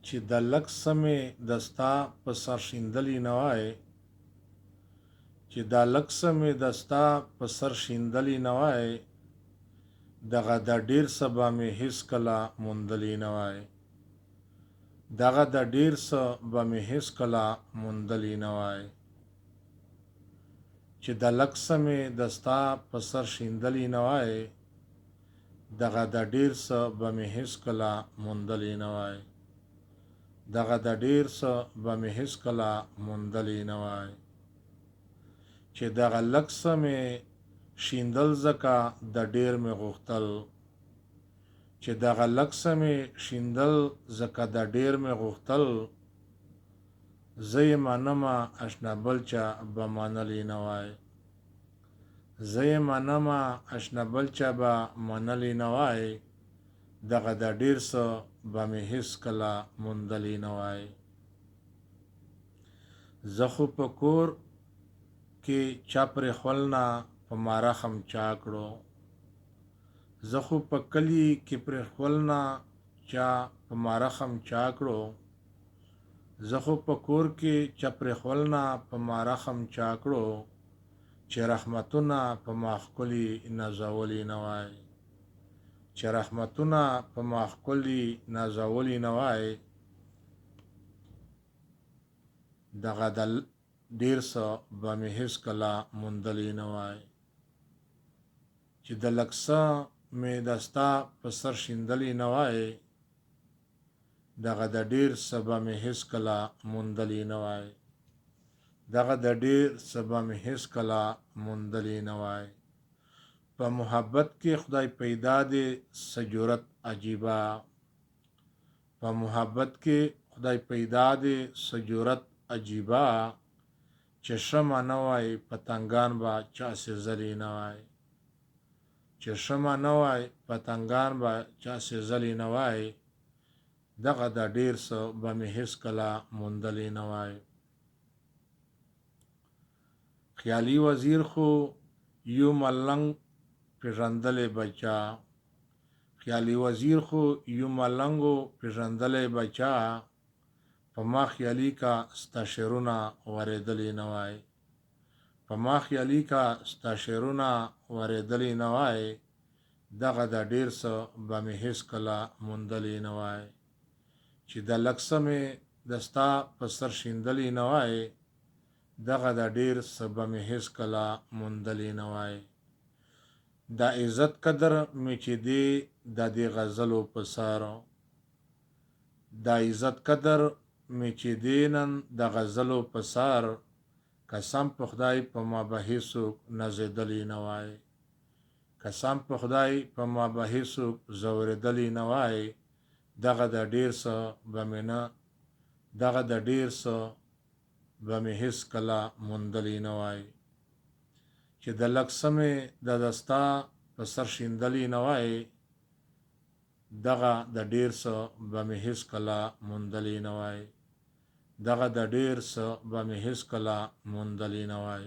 چې د لږ سمې دستا په سر شیندلی نه وای، چې دا لږ سمې دستا په سر شیندلی نه وای، دغه د ډیر څه به مې هیڅکله موندلی نه وای، دغه د ډیر څه به مې هیڅکله موندلی نه وای، چې د لږ سمې دستا په سر شیندلی نه وای، دغه د ډیر څه به مې هیڅکله موندلی نه وای، دغه د ډیر څه به مې هیڅکله موندلی نه وای، چې دغه لږ څه مې شیندل ځکه د ډیر مې غوښتل، چې دغه لږ څه مې شیندل ځکه د ډیر مې غوښتل، زه یې منمه اشنا بل چا به منلی نه وای، زه یې منمه اشنا بل چا به منلی نه وای، دغه د ډیر څه به مې هیڅکله موندلی نه وای. زه خو په کور کې چا پرېښول نه په ما رحم چا کړو، زه خو په کلي کې پرېښول نه چا په ما رحم چا کړو، زه خو په کور کې چا پرېښول نه په ما رحم چا کړو، چې رحمتونه په ما ښکلي نازولي نه وای، چې رحمتونه په ما ښکلي نازولي نه وای، دغه د ډیر څه به مې هیڅکله موندلی نه وای، چې د لږ څه مې د ستا په سر شیندلی نه وای، دغه د ډیر څه به مې هیڅکله موندلی نه وای، دغه د ډیر څه به مې هیڅکله موندلی نه وای. په محبت کې خدای پیدا دی څه جرأت عجیبه، په محبت کې خدای پیدا دی څه جرأت عجیبه، چې شمع نه وای پتنګان به چا سېزلی نه وای، چې شمع نه وای پتنګان به چا سېزلی نه وای، دغه د ډیر څه به مې هیڅکله موندلی نه وای. خیالي وزیر خو یو ملنګ پېژندلی بچا، خیالي وزیر خو یو ملنګو پېژندلی بچا، په ما خیالي کا ستا شعرونه ورېدلی نه وای، په ما خیالي کا ستا شعرونه ورېدلی نه وای، دغه د ډیر څه به مې هیڅکله موندلی نه وای، چې د لږ څه مې د ستا په سر شیندلی نه وای، دغه د ډیر څه به مې هیڅکله موندلی نه وای. دا عزت قدر مې چې دی د دې غزلو په سر، دا عزت قدر مې چې دی نن د غزلو په سر، قسم په خدای په ما به هیڅوک نازېدلی نه وای، قسم په خدای په ما به هیڅوک ځورېدلی نه وای، دغه د ډیر څه به مې نه، دغه د ډیر څه به مې هیڅکله موندلی نه وای، چې د لږ څه مې د دستا په سر شیندلی نه وای، دغه د ډیر څه به مې هیڅکله موندلی نه وای، دغه د ډیر څه به مې هیڅکله موندلی نه وای.